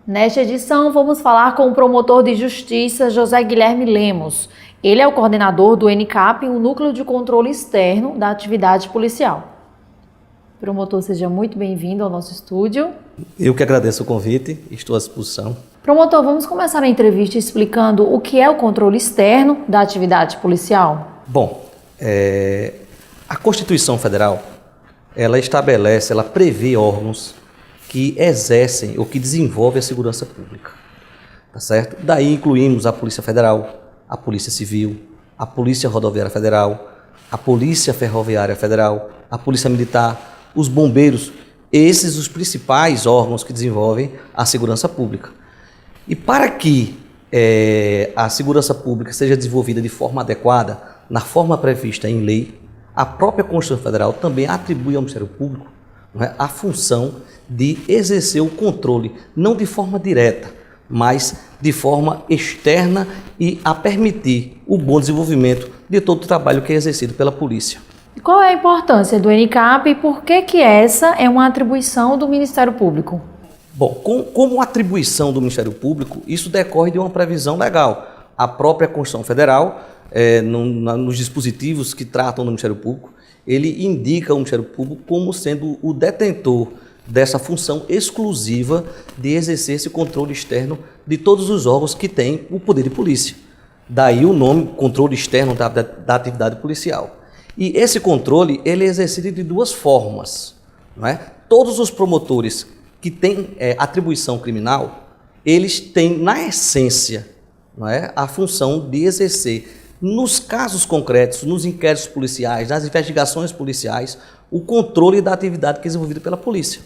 Nesta edição, vamos falar com o promotor de justiça José Guilherme Lemos. Ele é o coordenador do ENICAP, o Núcleo de Controle Externo da Atividade Policial. Promotor, seja muito bem-vindo ao nosso estúdio. Eu que agradeço o convite, estou à disposição. Promotor, vamos começar a entrevista explicando o que é o controle externo da atividade policial. Bom, a Constituição Federal, ela prevê órgãos que exercem ou que desenvolvem a segurança pública, tá certo? Daí incluímos a Polícia Federal, a Polícia Civil, a Polícia Rodoviária Federal, a Polícia Ferroviária Federal, a Polícia Militar, os bombeiros, esses os principais órgãos que desenvolvem a segurança pública. E para que a segurança pública seja desenvolvida de forma adequada, na forma prevista em lei, a própria Constituição Federal também atribui ao Ministério Público, não é, a função de exercer o controle, não de forma direta, mas de forma externa e a permitir o bom desenvolvimento de todo o trabalho que é exercido pela polícia. E qual é a importância do ENICAP e por que essa é uma atribuição do Ministério Público? Bom, como atribuição do Ministério Público, isso decorre de uma previsão legal. A própria Constituição Federal, nos dispositivos que tratam do Ministério Público, ele indica o Ministério Público como sendo o detentor dessa função exclusiva de exercer esse controle externo de todos os órgãos que têm o poder de polícia. Daí o nome controle externo da atividade policial. E esse controle ele é exercido de duas formas, não é? Todos os promotores que têm atribuição criminal, eles têm na essência, não é, a função de exercer nos casos concretos, nos inquéritos policiais, nas investigações policiais, o controle da atividade que é desenvolvida pela polícia.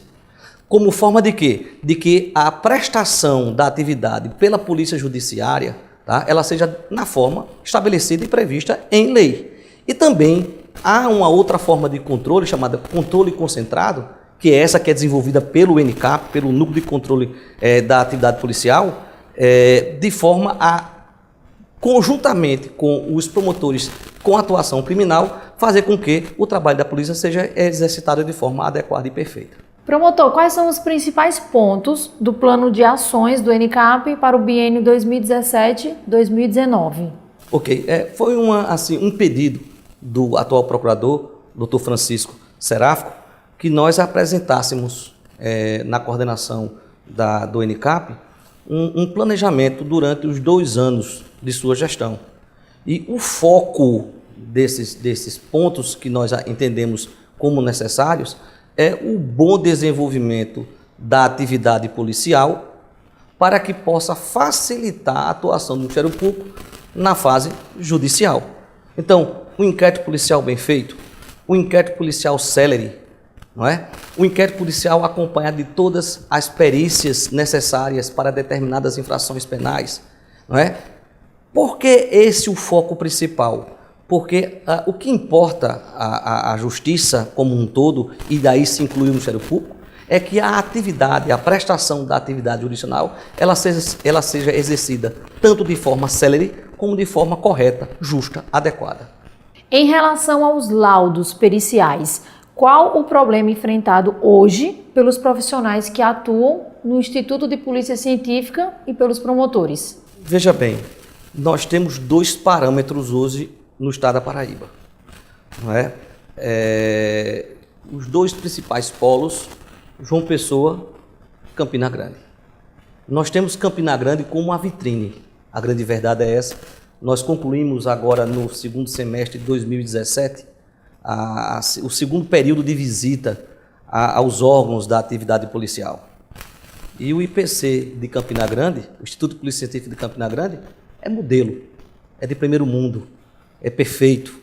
Como forma de quê? De que a prestação da atividade pela polícia judiciária, tá, ela seja na forma estabelecida e prevista em lei. E também há uma outra forma de controle chamada controle concentrado, que é essa que é desenvolvida pelo ENICAP, pelo Núcleo de Controle da Atividade Policial, de forma a, conjuntamente com os promotores com atuação criminal, fazer com que o trabalho da polícia seja exercitado de forma adequada e perfeita. Promotor, quais são os principais pontos do plano de ações do ENICAP para o biênio 2017-2019? Ok, foi um pedido do atual procurador, Dr. Francisco Seráfico, que nós apresentássemos na coordenação do ENICAP um planejamento durante os 2 anos de sua gestão. E o foco desses pontos que nós entendemos como necessários é o bom desenvolvimento da atividade policial para que possa facilitar a atuação do Ministério Público na fase judicial. Então, o inquérito policial bem feito, o inquérito policial célere, não é? O inquérito policial acompanhado de todas as perícias necessárias para determinadas infrações penais, não é? Por que esse é o foco principal? Porque o que importa a justiça como um todo, e daí se inclui o Ministério Público, é que a atividade, a prestação da atividade jurisdicional, ela seja exercida tanto de forma célere como de forma correta, justa, adequada. Em relação aos laudos periciais, qual o problema enfrentado hoje pelos profissionais que atuam no Instituto de Polícia Científica e pelos promotores? Veja bem, nós temos 2 parâmetros hoje no estado da Paraíba, não é? Os 2 principais polos, João Pessoa, Campina Grande. Nós temos Campina Grande como uma vitrine, a grande verdade é essa. Nós concluímos agora no 2º semestre de 2017 o 2º período de visita aos órgãos da atividade policial. E o IPC de Campina Grande, o Instituto de Polícia Científica de Campina Grande, é modelo, é de primeiro mundo, é perfeito,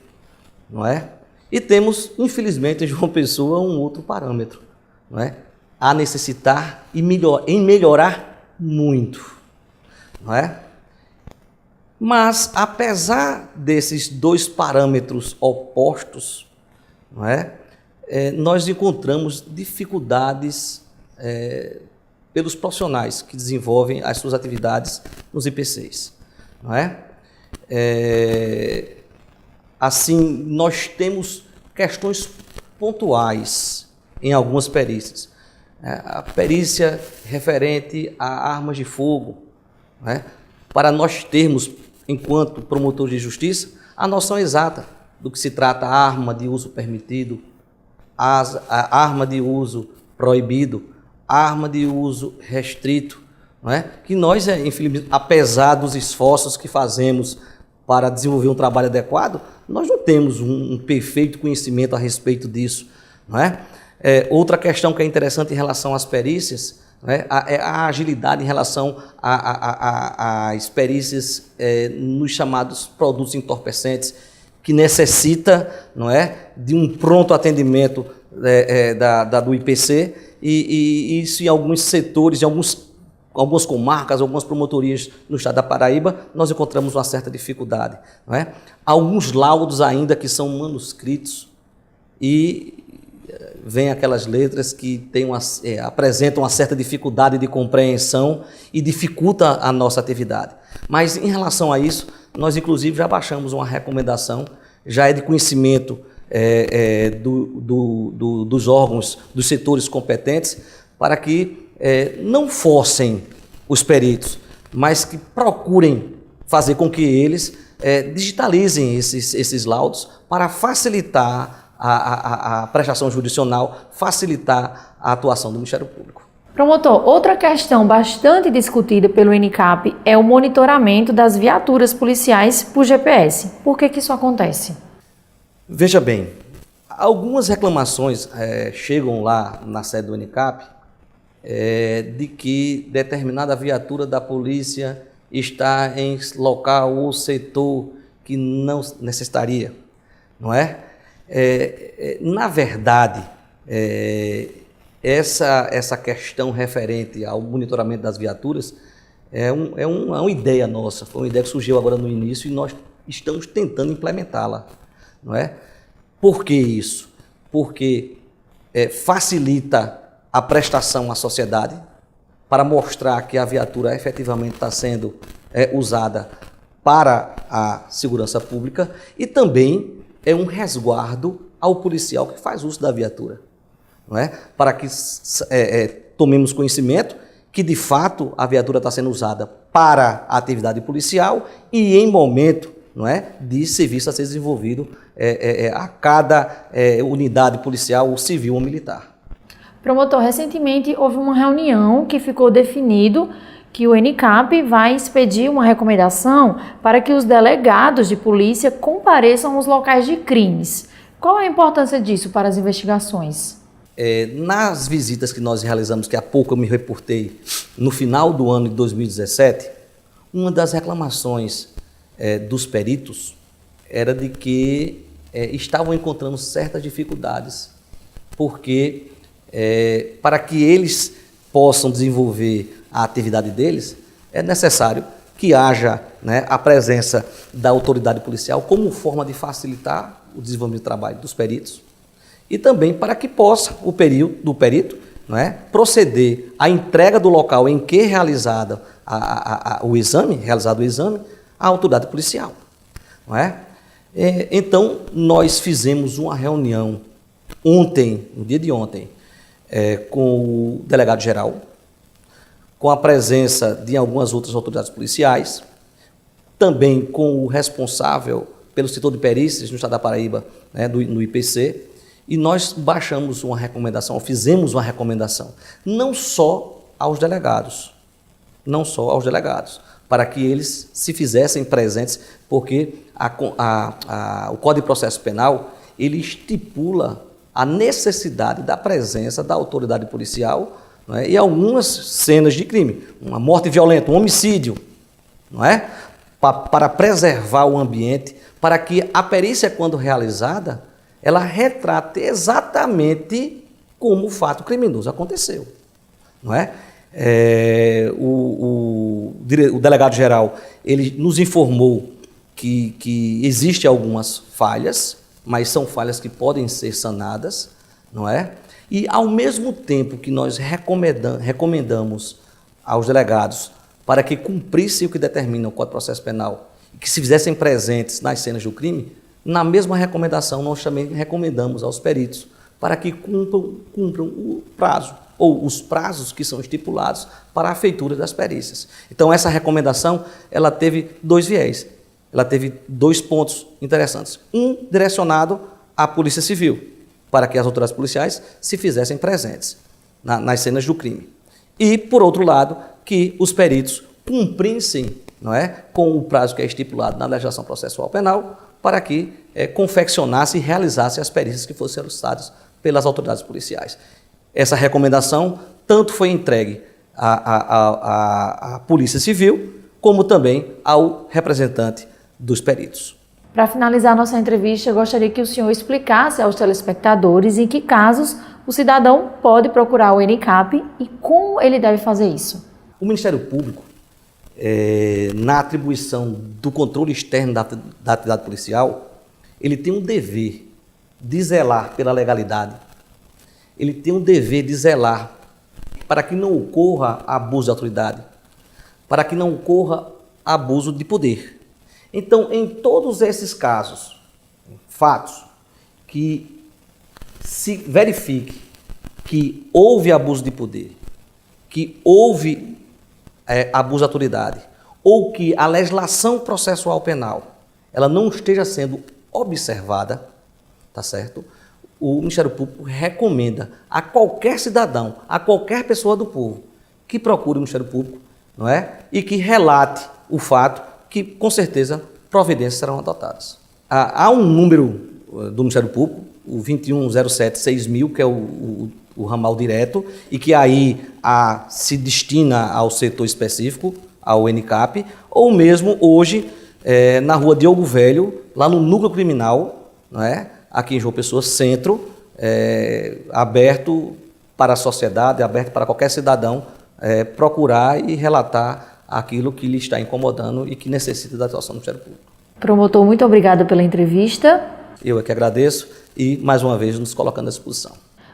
não é? E temos, infelizmente, em João Pessoa, um outro parâmetro, não é? A necessitar em melhorar muito, não é? Mas, apesar desses 2 parâmetros opostos, não é? Nós encontramos dificuldades pelos profissionais que desenvolvem as suas atividades nos IPCs, não é? Assim, nós temos questões pontuais em algumas perícias. a perícia referente a armas de fogo, né, para nós termos, enquanto promotores de justiça, a noção exata do que se trata a arma de uso permitido, a arma de uso proibido, a arma de uso restrito, não é? Que nós, infelizmente, apesar dos esforços que fazemos para desenvolver um trabalho adequado, nós não temos um perfeito conhecimento a respeito disso, não é? Outra questão que é interessante em relação às perícias, é a agilidade em relação às perícias nos chamados produtos entorpecentes, que necessita, não é, de um pronto atendimento do IPC, e isso em alguns setores, em algumas comarcas, algumas promotorias no estado da Paraíba, nós encontramos uma certa dificuldade, não é? Alguns laudos ainda que são manuscritos e vem aquelas letras que apresentam uma certa dificuldade de compreensão e dificulta a nossa atividade. Mas em relação a isso, nós inclusive já baixamos uma recomendação, já é de conhecimento dos órgãos, dos setores competentes, para que não forcem os peritos, mas que procurem fazer com que eles digitalizem esses laudos para facilitar a prestação jurisdicional, facilitar a atuação do Ministério Público. Promotor, outra questão bastante discutida pelo ENICAP é o monitoramento das viaturas policiais por GPS. Por que isso acontece? Veja bem, algumas reclamações chegam lá na sede do ENICAP de que determinada viatura da polícia está em local ou setor que não necessitaria, não é? Na verdade, essa questão referente ao monitoramento das viaturas é uma ideia nossa, foi uma ideia que surgiu agora no início e nós estamos tentando implementá-la, não é? Por que isso? Porque facilita a prestação à sociedade para mostrar que a viatura efetivamente está sendo usada para a segurança pública e também é um resguardo ao policial que faz uso da viatura, não é? Para que tomemos conhecimento que, de fato, a viatura está sendo usada para a atividade policial e em momento, não é, de serviço a ser desenvolvido a cada unidade policial, ou civil ou militar. Promotor, recentemente houve uma reunião que ficou definido que o ENICAP vai expedir uma recomendação para que os delegados de polícia compareçam aos locais de crimes. Qual a importância disso para as investigações? Nas visitas que nós realizamos, que há pouco eu me reportei, no final do ano de 2017, uma das reclamações dos peritos era de que estavam encontrando certas dificuldades, porque para que eles possam desenvolver a atividade deles, é necessário que haja, né, a presença da autoridade policial como forma de facilitar o desenvolvimento do trabalho dos peritos e também para que possa o perito, não é, proceder à entrega do local em que realizado o exame, à autoridade policial, não é? Então, nós fizemos uma reunião ontem, no dia de ontem, com o delegado-geral, com a presença de algumas outras autoridades policiais, também com o responsável pelo setor de perícias no estado da Paraíba, né, no IPC, e nós baixamos uma recomendação, fizemos uma recomendação, não só aos delegados, para que eles se fizessem presentes, porque o Código de Processo Penal, ele estipula a necessidade da presença da autoridade policial, não é? E algumas cenas de crime, uma morte violenta, um homicídio, não é? Para preservar o ambiente, para que a perícia, quando realizada, ela retrate exatamente como o fato criminoso aconteceu, não é? O delegado-geral, ele nos informou que existem algumas falhas, mas são falhas que podem ser sanadas, não é? E, ao mesmo tempo que nós recomendamos aos delegados para que cumprissem o que determina o Código de Processo Penal e que se fizessem presentes nas cenas do crime, na mesma recomendação nós também recomendamos aos peritos para que cumpram o prazo ou os prazos que são estipulados para a feitura das perícias. Então, essa recomendação, ela teve dois viés, ela teve dois pontos interessantes. Um, direcionado à Polícia Civil, para que as autoridades policiais se fizessem presentes nas cenas do crime. E, por outro lado, que os peritos cumprissem, não é, com o prazo que é estipulado na legislação processual penal, para que confeccionasse e realizasse as perícias que fossem solicitadas pelas autoridades policiais. Essa recomendação tanto foi entregue à Polícia Civil, como também ao representante dos peritos. Para finalizar nossa entrevista, eu gostaria que o senhor explicasse aos telespectadores em que casos o cidadão pode procurar o ENICAP e como ele deve fazer isso. O Ministério Público, na atribuição do controle externo da atividade policial, ele tem um dever de zelar pela legalidade, ele tem um dever de zelar para que não ocorra abuso de autoridade, para que não ocorra abuso de poder. Então, em todos esses casos, fatos, que se verifique que houve abuso de poder, que houve abuso de autoridade, ou que a legislação processual penal ela não esteja sendo observada, tá certo? O Ministério Público recomenda a qualquer cidadão, a qualquer pessoa do povo, que procure o Ministério Público, não é? E que relate o fato, que com certeza providências serão adotadas. Há um número do Ministério Público, o 2107-6000, que é o ramal direto, e que aí se destina ao setor específico, ao ENICAP, ou mesmo hoje na rua Diogo Velho, lá no núcleo criminal, não é? Aqui em João Pessoa Centro, aberto para a sociedade, aberto para qualquer cidadão procurar e relatar aquilo que lhe está incomodando e que necessita da atuação do Ministério Público. Promotor, muito obrigada pela entrevista. Eu é que agradeço e, mais uma vez, nos colocando à disposição.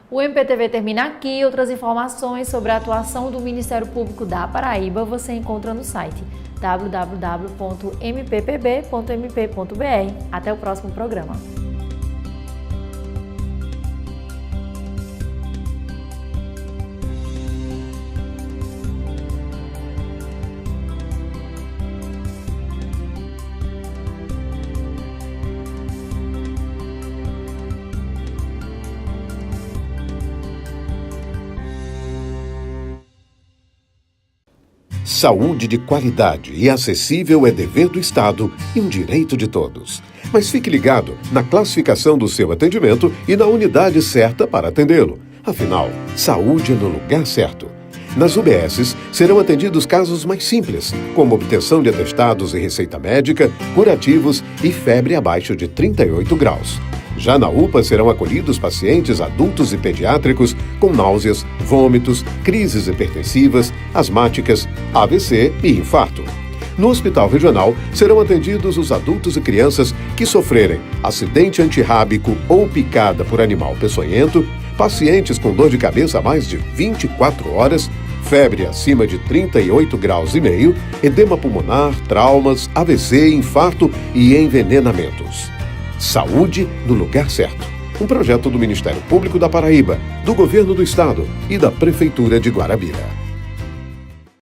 O MPTV termina aqui. Outras informações sobre a atuação do Ministério Público da Paraíba você encontra no site www.mppb.mp.br. Até o próximo programa. Saúde de qualidade e acessível é dever do Estado e um direito de todos. Mas fique ligado na classificação do seu atendimento e na unidade certa para atendê-lo. Afinal, saúde é no lugar certo. Nas UBSs serão atendidos casos mais simples, como obtenção de atestados e receita médica, curativos e febre abaixo de 38 graus. Já na UPA serão acolhidos pacientes adultos e pediátricos com náuseas, vômitos, crises hipertensivas, asmáticas, AVC e infarto. No Hospital Regional serão atendidos os adultos e crianças que sofrerem acidente antirrábico ou picada por animal peçonhento, pacientes com dor de cabeça há mais de 24 horas, febre acima de 38 graus e meio, edema pulmonar, traumas, AVC, infarto e envenenamentos. Saúde no lugar certo. Um projeto do Ministério Público da Paraíba, do Governo do Estado e da Prefeitura de Guarabira.